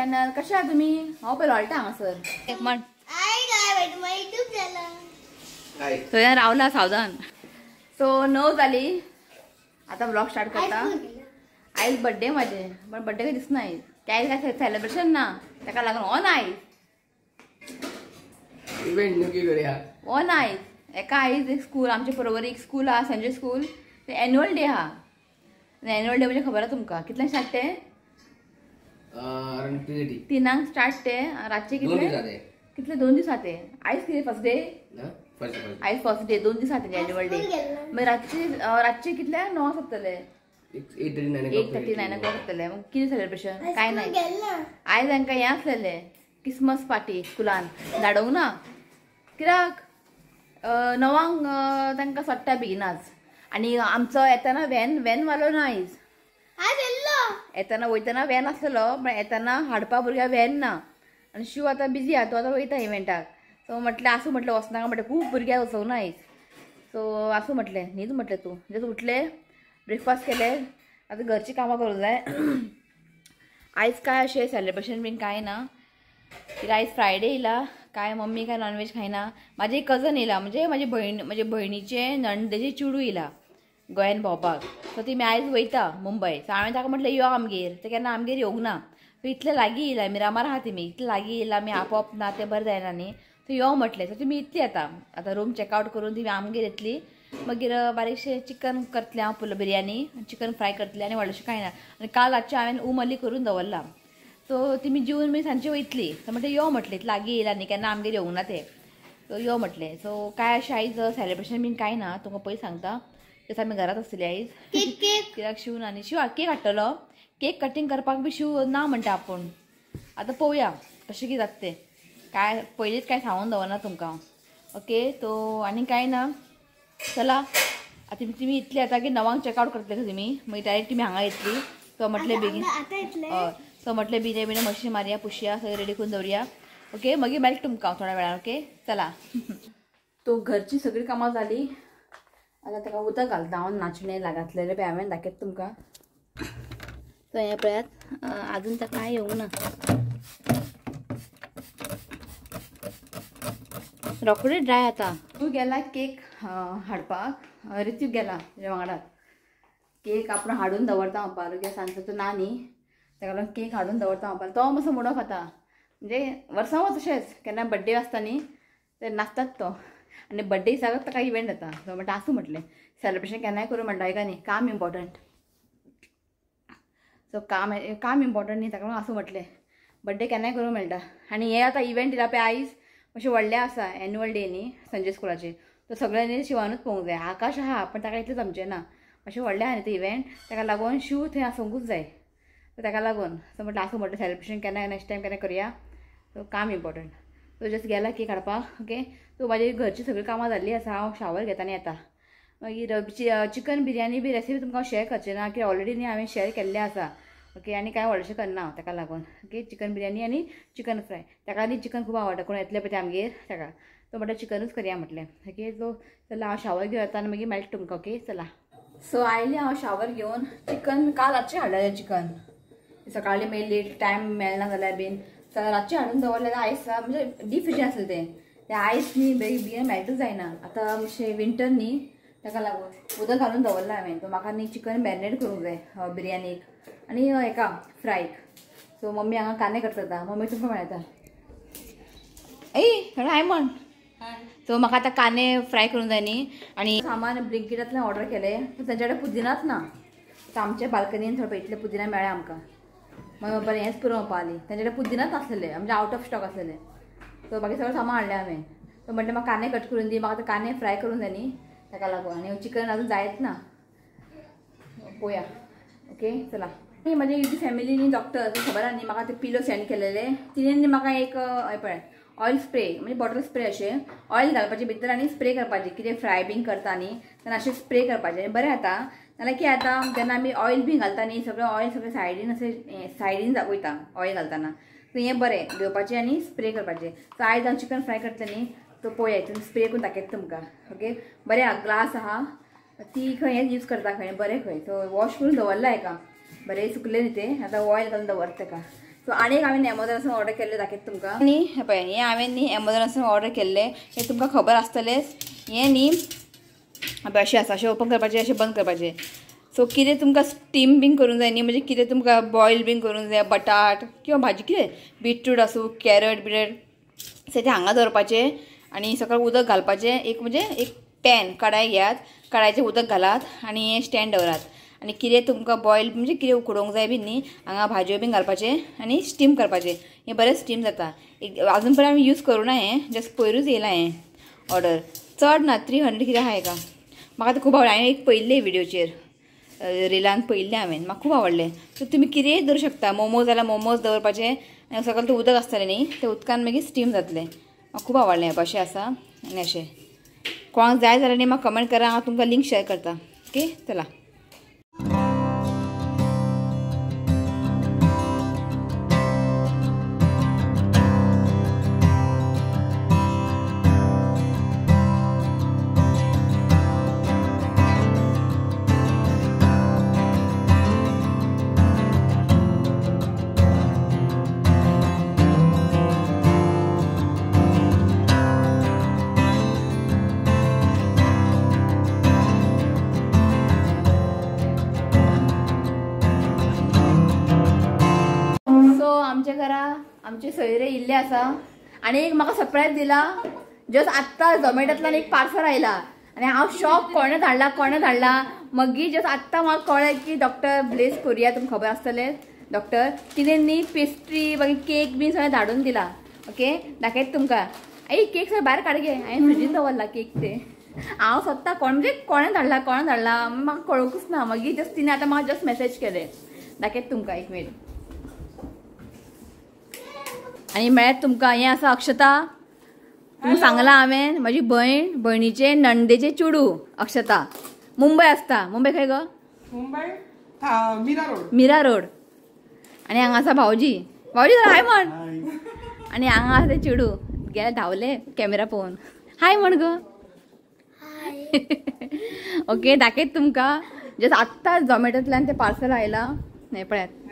Channel. कशा आहात तुम्ही? हांव पळय हॉल्टा हांगासर एक म्हण तो यार रावला सावधान. सो 9 जाली आता ब्लॉग स्टार्ट करता. आयज बर्थडे माझे पण बर्थडे काही दिसना आयज. काय काय सेलिब्रेशन ना ताका लागून हो नायज इवेंट न्हू की करूया हो नायज एका आयज एक स्कूल आमचे बरोबर एक स्कूल आहा संजय स्कूल ते एन्युअल डे आहा. एन्युअल डे म्हणजे खबर आहा तुमका कितल्यांक स्टार्ट ते 3 स्टार्ट ते रातचे कितले कितले 2 दिवस ते. आयज कितें फर्स्ट डे आयज फर्स्ट डे 2 दीस जातले एन्युअल डे. मागीर रातचे कितले 9 जातले 8:39 जातले. मग कितें सेलिब्रेशन काय नाही. आयज तांकां हें आसलेलें क्रिसमस पार्टी स्कुलान धाडोंक ना कित्याक 9 तांकां सट्टा बेगिनाच. आनी आमचो येताना वॅन वालो ना आयज. येताना वयताना वॅन आसलेलो पण येताना हाडपा भुरग्यां वॅन ना. आनी शिव आतां बिजी आहा तो आतां वयता इव्हेंटाक. सो म्हटलें आसूं म्हटलें वचनाका म्हटलें खूब भुरग्यांक वचोंक ना आयज. सो आसूं म्हटलें न्हीद म्हटलें तूं जस्ट उठले ब्रेकफास्ट केले आतां घरची कामां करूंक जाय. आयज काय अशें सेलिब्रेशन बीन कांय ना कित्याक आयज फ्रायडे येयला. काय मम्मी काय नॉनवेज खायना. म्हाजी कजन येयला म्हणजे म्हजे भयणीचे नणंदेची चेडूं येयला गोंयान भोंवपाक. सो ती आयज वयता मुंबय. सो हांवें ताका म्हटलें यो आमगेर. ते केन्ना आमगेर येवंक ना. सो इतलें लागीं येयला मिरामार आहा तेमी इतलें लागीं येयला आमी आपोवप ना तें बरें जायना न्ही. सो यो म्हटलें. सो तुमी येतली आतां रूम चॅकआउट करून तुमी आमगेर येतली. मागीर बारीकशें चिकन करतलें हांव फुल बिरयानी चिकन फ्राय करतलें आनी व्हडलेंशें कांय ना. आनी काल रातचें हांवें उमली करून दवरला. सो तुमी जेवन मागीर सांजचे वयतली. सो म्हटलें यो म्हटलें लागीं येयला न्ही केन्ना आमगेर येवंक ना ते. सो यो म्हटलें. सो काय अशें आयज सेलिब्रेशन बीन कांय ना तुमकां पयलीं सांगता. तशें आमी घरात आसतली आयज कित्याक शिव ना न्ही. शिव केक हाडटलो. केक कटींग करपाक बी शिव ना म्हणटा आपूण. आतां पळोवया कशें कितें जाता तें. काय पयलींच काय सांगून दवरना तुमकां. ओके तो आनी कांय ना. चला आतां तुमी इतली आतां की 9 चॅकआउट करतले तुमी मागीर डायरेक्ट तुमी हांगा येतली. सो म्हटलें बेगीन हय सो म्हटलें बिने मशीन मारया पुशया सगळें रेडी करून दवरया. ओके मागीर मेळटा तुमकां थोड्या वेळान. ओके चला. तो घरची सगळी कामां जाली. आतां ताका उदक घालता हांव नाचणें घातलेलें पळय हांवें दाखयता तुमकां. सो हें पळयात आजून ताका कांय येवंक ना. रोखडे ड्राय आतां. तूं गेला केक हाडपाक रितीव गेला तेज्या वांगडात. केक आपूण हाडून दवरता हांव पारुग्या सांजचो तो ना न्ही ताका लागून केक हाडून दवरता हांव. तो मातसो मुडो खाता म्हणजे वर्सां वच तशेंच केन्ना बड्डे आसता न्ही ते नाचतात तो. आनी बड्डे दिसाकच ताका इवेंट जाता. सो म्हणटा आसूं म्हटलें सेलिब्रेशन केन्नाय करूं म्हणटा एका न्ही काम इम्पॉर्टंट. सो काम इम्पॉर्टंट न्ही ताका लागून आसूं म्हटलें बड्डे केन्नाय करूं मेळटा. आनी हे आतां इवेंट दिला पळय आयज अशें व्हडलें आसा एन्युअल डे न्ही संजय स्कुलाचेर. तो सगळ्यांनी शिवानूच पळोवंक जाय. आकाश आहा पण ताका इतलें जमचें ना. अशें व्हडलें आहा न्ही तें इवेंट ताका लागून शिव थंय आसूंकूच जाय. सो ताका लागून सो म्हटलें आसूं म्हटलें सेलिब्रेशन केन्ना नेक्स्ट टायम केन्ना करुया. सो काम इम्पॉर्टंट. सो जस्ट गेला केक हाडपाक. ओके सो म्हाजी घरची सगळी कामां जाल्ली आसा. हांव शावर घेता आनी येता. मागीर चिकन बिरयानी बी रेसिपी तुमकां हांव शेअर करचें ना कित्याक ऑलरेडी न्ही हांवें शेअर केल्लें आसा. ओके आनी कांय व्हडलेंशें करना हांव ताका लागून. ओके चिकन बिरयानी आनी चिकन फ्राय. ताका न्ही चिकन खूब आवडटा कोण येतले पळय ते आमगेर ताका. तो म्हटलें चिकनूच करया म्हटलें. ओके सो चला हांव शावर घेवन येता आनी मागीर मेळटा तुमकां. ओके चला. सो आयलें हांव शावर घेवन. चिकन काल रातचें हाडलेलें चिकन. सकाळीं मागीर लेट टायम मेळना जाल्यार बीन रातचें हाडून दवरलेलें आयज म्हणजे डीप फ्रिजीन आसलें तें आयज न्ही बेगीन मेळटूच जायना. आतां मातशें विंटर न्ही ताका लागून उदक घालून दवरलें हांवें. सो म्हाका न्ही चिकन मॅरिनेट करूंक जाय बिरयानीक आनी हेका फ्रायक. सो मम्मी हांगा कांदे करता. मम्मी तुमकां मेळटा हाय म्हण. सो म्हाका आतां कांदे फ्राय करूंक जाय न्ही आनी सामान ब्लिंकिटांतल्यान ऑर्डर केलें. सो तेंचे कडेन पुदिनाच ना. सो आमच्या बाल्कनीन थोडे इतले पुदिना मेळ्ळे आमकां. मागीर बरें हेंच करूं पळयली तेंचे कडेन पुदिनाच नासलेले म्हणजे आउट ऑफ स्टॉक आसलेले. सो बाकी सगळें सामान हाडलें हांवें. सो म्हणलें म्हाका कांदे कट करून दी. म्हाका आतां कांदे फ्राय करूंक जाय न्ही ताका लागून. आनी चिकन अजून जायत ना पळोवया. ओके चला. म्हाजी युट्यूब फॅमिली न्ही डॉक्टर खबर आहा न्ही म्हाका ते पिलो सेंड केलेले. तिणें न्ही म्हाका एक पळय ऑयल स्प्रे म्हणजे बॉटल स्प्रे अशें ऑयल घालपाचें भितर आनी स्प्रे करपाचें कितें फ्राय बीन करता न्ही तेन्ना अशें स्प्रे करपाचें बरें जाता. नाल्यार कितें जाता जेन्ना आमी ऑयल बी घालता न्ही सगळें ऑयल सगळें सायडीन अशें सायडीन वयता ऑयल घालतना. सो हें बरें घेवपाचें आनी स्प्रे करपाचें. सो आयज हांव चिकन फ्राय करतलें न्ही तो पळोवया हितून स्प्रे करून दाखयता तुमकां. ओके बरें आहा ग्लास आहा ती खंय हें यूज करता खंय बरें खंय. सो वॉश करून दवरला हेका बरें सुकलें न्ही तें आतां ऑयल घालून दवरता ताका. सो आनी हांवें एमेझॉनासून ऑर्डर केल्ले दाखयता तुमकां न्ही पळय हें हांवें न्ही एमेझॉनासून ऑर्डर केल्ले हें तुमकां खबर आसतलेंच हें न्ही अशें आसा अशें ओपन करपाचें अशें बंद करपाचें सो कितें तुमकां स्टीम बीन करूंक जाय न्ही म्हणजे कितें तुमकां बॉयल बीन करूंक जाय बटाट किंवा भाजी कितें बीटरूट आसूं कॅरट बिरट सो तें हांगा दवरपाचें आनी सकयल उदक घालपाचें एक म्हणजे एक पॅन कडाय घेयात कडायचें उदक घालात आनी हें स्टँड दवरात आनी कितें तुमकां बॉयल म्हणजे कितें उकडोवंक जाय बीन न्ही हांगा भाजयो बीन घालपाचें आनी स्टीम करपाचें हें बरें स्टीम जाता एक आजून पर्यंत आमी यूज करूं ना हें जस्ट पयरूच येयलां हें ऑर्डर चड ना 300 कितें आहा हेका म्हाका आतां खूब आवडलें हांवें एक पयल्लें विडियोचेर रिलान पयल्लें हांवें म्हाका खूब आवडलें सो तुमी कितेंय दवरूं शकता मोमोज जाल्यार मोमोज दवरपाचें आनी सकयल तें उदक आसतलें न्ही तें उदकान मागीर स्टीम जातलें म्हाका खूब आवडलें हें अशें आसा आनी अशें कोणाक जाय जाल्यार न्ही म्हाका कमेंट करा हांव तुमकां लिंक शेअर करता ओके चला आमच्या घरा आमचे सोयरे इल्ले आसा आनी एक म्हाका सरप्रायज दिला जस्ट आत्ता झोमॅटोतल्यान एक पार्सल आयला आनी हांव शॉक कोणे धाडला मागीर जस्ट आत्ता म्हाका कळ्ळें की डॉक्टर ब्लेस कोरिया तुमकां खबर आसतलें डॉक्टर तिणें न्ही पेस्ट्री मागीर केक बी सगळें धाडून दिला ओके दाखयता तुमकां आई केक सगळें भायर काड गे हांवें फ्रिजीन दवरला केक ते हांव सोदता कोण म्हणजे कोणें धाडला म्हाका कळोकूच ना मागीर जस्ट तिणें आतां म्हाका जस्ट मेसेज केलें दाखयता तुमकां एक मिनीट आनी म्हळ्यार तुमकां हें आसा अक्षता तुमकां सांगलां हांवें म्हाजी भयणीचे नंदेचे चेडू अक्षता मुंबय आसता मुंबय खंय गो मुंबय मिरा रोड आनी हांगा आसा भावजी हाय म्हण आनी हांगा आसा ते चेडू गेले धांवले कॅमेरा पळोवन हाय म्हण गो ओके दाखयता तुमकां जस्ट आत्ताच झोमॅटोतल्यान तें पार्सल आयलां हें पळयात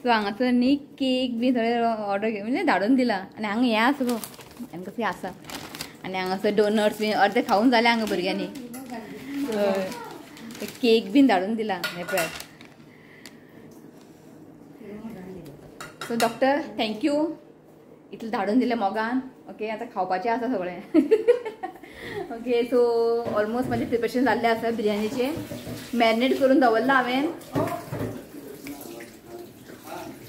सो हांगासर न्ही केक बी सगळें ऑर्डर म्हणजे धाडून दिला आनी हांगा हें आसा गो हांगा कशें आसा आनी हांगासर डोनट्स बी अर्दे खावून जाले हांगा भुरग्यांनी केक बीन धाडून दिला हें पळयात सो डॉक्टर थँक्यू इतलें धाडून दिलें मोगान ओके आतां खावपाचें आसा सगळें ओके सो ऑलमोस्ट म्हाजें प्रिपरेशन जाल्लें आसा बिरयानीचें मॅरिनेट करून दवरलां हांवें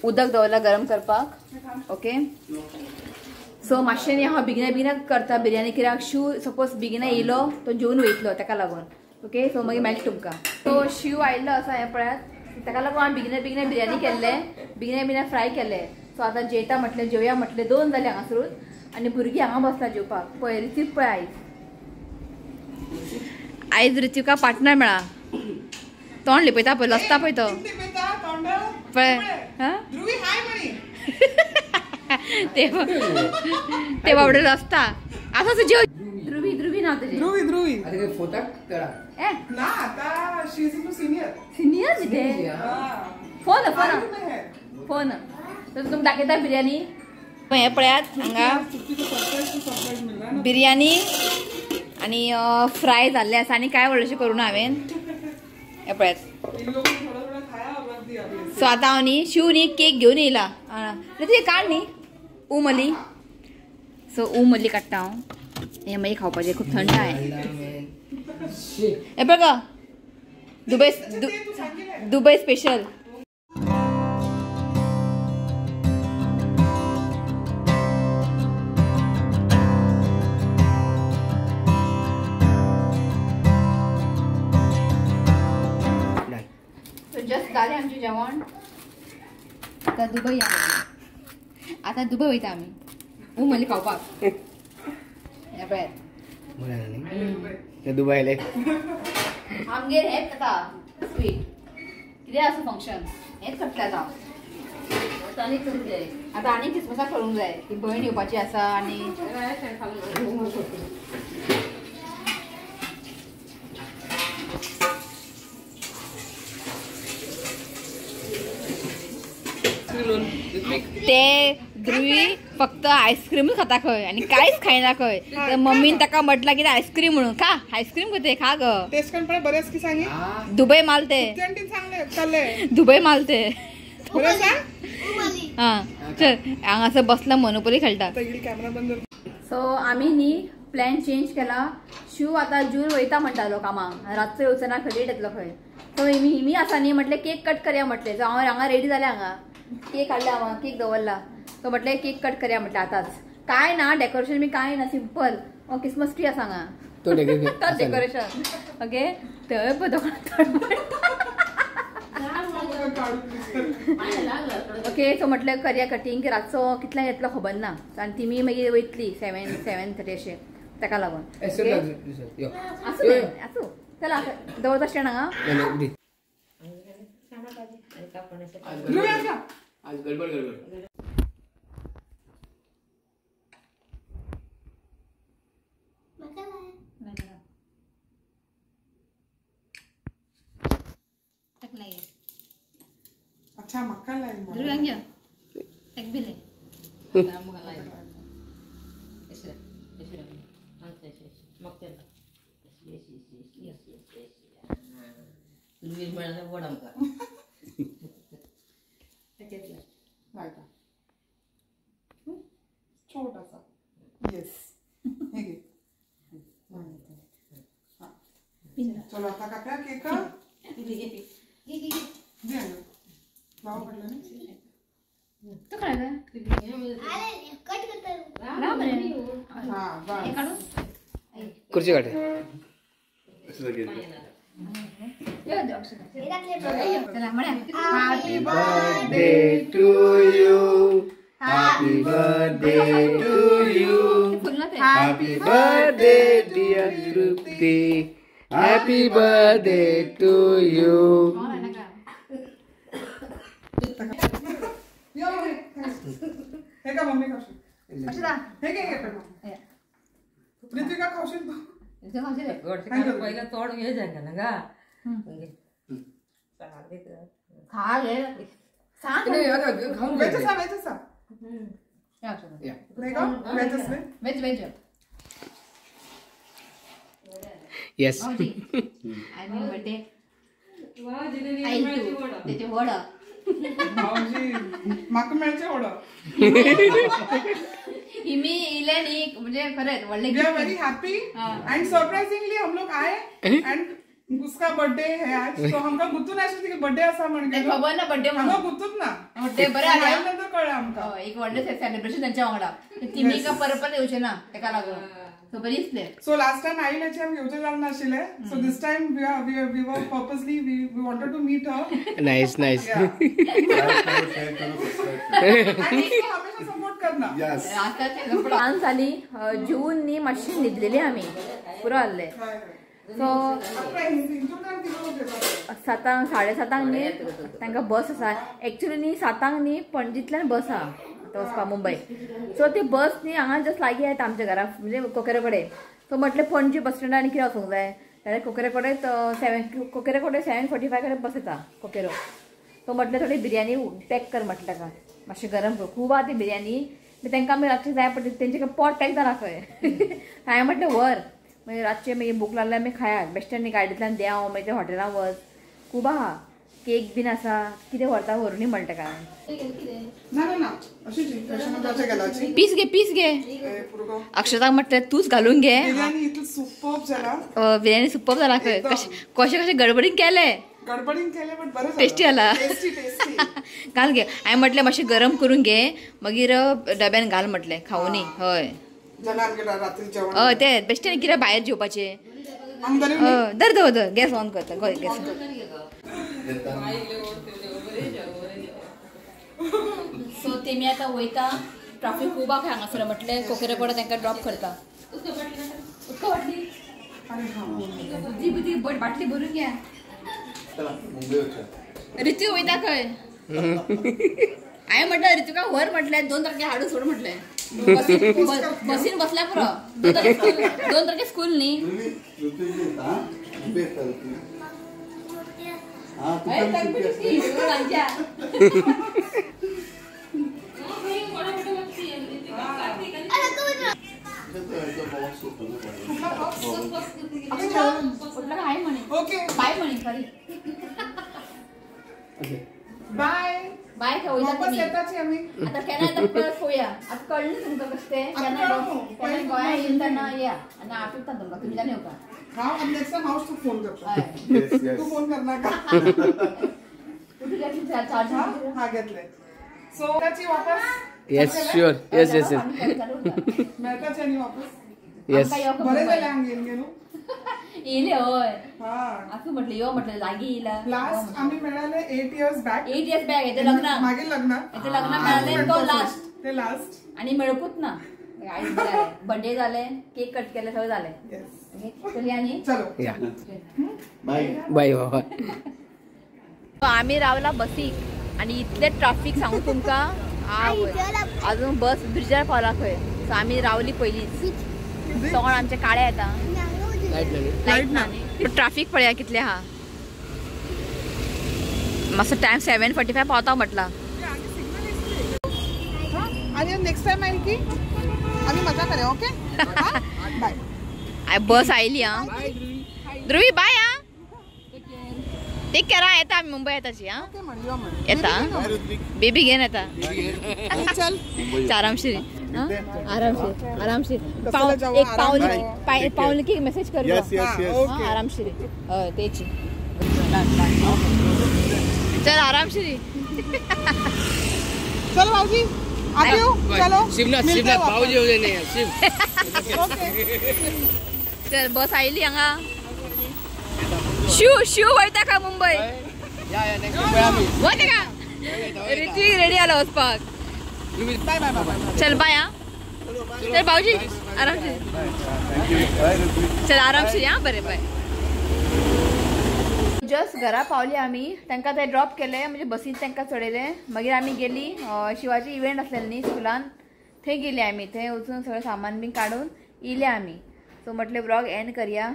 उदक दवरला गरम करपाक ओके सो मातशें न्ही हांव बेगिना करता बिरयानी कित्याक शिव सपोज बेगिना येयलो तो जेवन वयतलो ताका लागून ओके सो मागीर मेळटा तुमकां सो शिव आयिल्लो आसा हें पळयात ताका लागून हांवें बेगिना बिरयानी केल्लें बेगिना फ्राय केलें सो आतां जेवया म्हटलें 2 जालीं हांगासरूच आनी भुरगीं हांगा बसला जेवपाक पळय रितीक पळय आयज रितीका पार्टनर मेळ्ळा तोंड लिपयता पळय लसता पळय तो पळय ते बाबडे लसता आतां जेव ध्रुवी ना तुझे ध्रुवी अरे फोटाक कळा ए ना आता शी इज सिनियर किते फोन तर तुमकां दाखयता बिरयानी हे पळयात हांगा बिरयानी आनी फ्राय जाल्ले आसा आनी काय व्हडलेशें करूं ना हांवें हे पळयात सो आतां हांव न्ही शिव न्ही केक घेवन येयला ते काड न्ही उमली सो उमली काडटा हांव हें मागीर खावपाचें खूब थंड आहे हे पळय गो दुबय स्पेशल जस्ट जालें आमचें जेवण आतां दुबय आतां दुबय वयता आमी उमली खावपाक हे पळयात दुबयले आमगेर हेच जाता स्वीट कितें आसा फंक्शन हेच करतलें आतां आनी करूंक जाय आतां आनी क्रिसमसाक करूंक जाय ती भयण येवपाची आसा आनी ते ध्रुवी फक्त आईस्क्रीमच खाता खंय आणि काहीच खायना खंय. तर मम्मीन ताका म्हटलं की आईस्क्रीम म्हणून खा. आईस्क्रीम करते खा ग. बरेच की सांगी दुबई मालते दुबई मालते. हा चल हांगासर बसला मोनोपोली खेळटा. सो आम्ही नी प्लॅन चेंज केला. शिव आता जून वयता म्हणटालो कामाक. रातचो येवचना खंय लेट येतलो खंय. सो मी आसा न्ही म्हटलें केक कट करया म्हटलें. सो हांगा रेडी जालें. हांगा केक हाडला. हांगा केक दवरला. सो म्हटलें केक कट करया म्हटलें आतांच. काय ना डेकोरेशन बी काय ना सिंपल. क्रिसमस ट्री आसा हांगा तो डेकोरेशन. ओके थंय ओके. सो म्हटलें करया कटिंग की रातचो कितल्यांक येतलो खबर ना. आनी तिमी मागीर वयतली 7:30 अशें ताका लागून. आसूं चला दवरता स्टँड हांगा. अच्छा मक्का लाइन ध्रुव्यांग्य एक बिले छोटा सा यस चलो आता काका केक का लावा पडला ना तो काय ग कट करता राम रे. हां बस काढू खुर्ची काढ. Happy birthday to you. Happy birthday to you. Happy birthday dear Trupti. Happy birthday to you. हे का मम्मी खाशील. हे घे ऋतिका खाशील तू. पहिला तोड घे जागा ना गा खा घे सांग वेचसा नाही का वेचस वेज वेज Yes. I mean birthday. आई तू त्याचे वड भाऊजी माका मेळचे ओढ. हिमी इले नी म्हणजे खरंच वडले. We are very happy and surprisingly हम लोग आए एंड उसका बर्थडे है आज. तो हमका गुतून आशिल्ली की बर्थडे असा म्हण गेलो. खबर ना बर्थडे हांगा गुतूच ना. ते बरे आले नंतर कळलं आमका. एक व्हडले सेलिब्रेशन त्यांच्या वांगडा. तिमी का परत येवचे ना ताका लागून. सो बरी दिसले. सो लास्ट टाइम आईलाचे आमी येवचे जाल नाशिल्ले. So this time we were purposely we wanted to meet her. Nice. हमेशा सपोर्ट करना. डान्स झाली. जून नी मातशी न्हिदलेली आमी पुरो आसले. सो 7 7:30 न्ही तांकां बस आसा. एक्चुअली न्ही 7 न्ही पणजींतल्यान बस आहा वचपा मुंबय. सो ती बस न्ही हांगा जस्ट लागीं येता आमच्या घरा म्हणजे कोकेरे कडेन. सो म्हटलें पणजी बस स्टँडार कितें वचूंक जाय जाल्यार कोकेरे कडेन 7:45 कडेन बस येता कोकेरो. सो म्हटलें थोडी बिरयानी पॅक कर म्हटलें ताका. मातशें गरम कर. खूब आहा ती बिरयानी. तांकां आमी रातची जाय पडटा तेंचे पोट पॅक जाला खंय. हांवें म्हटलें व्हर मागीर रातचें मागीर भूक लागल्यार आमी खायात. बेश्टेनी गाडयेंतल्यान देंव मागीर त्या हॉटेलांत वच. खूब आहा. केक बीन आसा. कितें व्हरता व्हरूनी म्हणटा ताका. ना अशीच फॅशनाचे गेलाची. पीस घे अक्षता म्हटलें तूच घालून घे. बिर्याणी इतली सुपर्ब जाला. बिर्याणी सुपर्ब जाला खंय. कशें गडबडीन केले बट बरें टेस्टी आला. घाल घे. हांवें म्हटलें मातशें गरम करून घे मागीर डब्यान घाल म्हटलें खावनी. हय हय ते बेश्टेन कितें भायर जेवपाचें. धर गॅस ऑन करता. गॅस सो तेमी आतां वयता. ट्राफीक खूब आहा हांगासर म्हटलें कोकेरे कडेन तांकां ड्रॉप करता. उदका बाटली भरून घ्या. ऋतू वयता खंय. हांवें म्हटलें ऋतुका व्हर म्हटलें 2 तारखेक हाडून सोड म्हटलें. बसीन बसल्या पुरो. 2 तारखेक स्कूल न्ही. कुठलं काय म्हणे ओके बाय म्हणे खरी बाय बाय खाऊया वापस तुम्ही येताची आम्ही आता केन्ना परत पोया आता कळलं तुमकां कशें तें केन्ना गोंयांत येयला तेन्ना या आनी आठवता तुमकां तुमी जाण येवका हांव नेक्स्ट टाइम हांव तुका फोन करता हय तू फोन करनाका कुठे घेतली चार्ज हा घेतले सो त्याची वापस yes sure yes yes yes मेळटाची आनी वापस येस बरें जालें हांव घेवन गेलो येयले हय हा असं म्हटलं यो म्हटलं लागीं येयला लास्ट आम्ही मिळाले 8 years बॅक 8 years बॅक येते लग्नाक मागील लग्न येते लग्नाक मेळाले तो लास्ट ते लास्ट आणि मेळकूच ना बर्थडे झाले केक कट केले सगळं झाले येस चली आणि चलो या बाय बाबा आम्ही रावला बसीक आणि इतले ट्रॅफिक सांगू तुमका अजून बस ब्रिजार पावला खंय सो आम्ही रावली पयलीच तोंड आमचे काळे येता लाईट ना ट्रॅफिक पळया कितले हा मातसो टाइम 7:45 पावता म्हटला आणि नेक्स्ट टाइम आयली की आम्ही मजा करूया ओके बाय बस आयली हा ध्रुवी बाय हा टेक केअर हा येता आम्ही मुंबई येताची हा ओके म्हण यो म्हण येता बेबी घेऊन येता चल आरामशीर आरामशीर आरामशीर कसं जाऊ, एक आराम पावलं की मेसेज कर ओके आरामशीर हय तेची चल आरामशीर चल भाऊजी आगे हो चलो शिवनाथ मिलते शिवनाथ वापस. भाऊजी होते नाही शिव ओके चल बस आयली हांगा शिव वयता का मुंबई या या नेक्स्ट आम्ही वयता का ऋत्विक रेडी आला वचपाक बाय बाय बाय चल बाय हा चल भाऊजी आरामशीर चल आरामशीर हा बरे बाय जस्ट घरा पावली आम्ही तांकां ते ड्रॉप केले म्हणजे बसीन तांकां चडयले मागीर आमी गेली शिवाजी इव्हेंट आसलेले न्ही स्कुलान थंय गेली आमी थंय वचून सगळें सामान बीन काडून येयले आमी सो म्हटलें व्लॉग एंड करया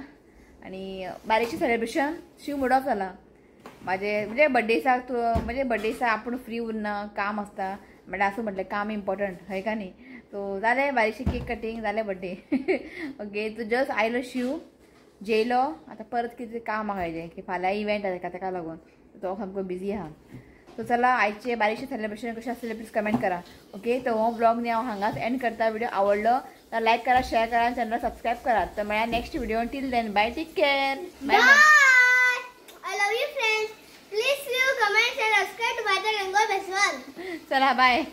आणि बारीकशें सेलिब्रेशन शिव मूड ऑफ जाला म्हणजे बड्डेसाक म्हणजे बड्डेसाक आपूण फ्री उरना काम आसता म्हणजे असं म्हटलें काम इम्पॉर्टंट हय का न्ही सो जालें बारीकशी केक कटींग जालें बड्डे ओके तो जस्ट आयलो शिव जेयलो आतां परत कितें काम आहा हेजें की फाल्यां इव्हेंट आसा ताका लागून तो सामको बिजी आहा सो चला आयचे बारीकशें सेलिब्रेशन कशें आसलें प्लीज कमेंट करा ओके तो हो ब्लॉग न्ही हांव हांगाच एंड करता व्हिडिओ आवडलो तर लाईक करा शेअर करा आणि चॅनल सबस्क्राईब करा तर मेळ्या next video till then bye take care bye I love you friends. Please leave comments and subscribe to Bhaja Gangol Festival. चला बाय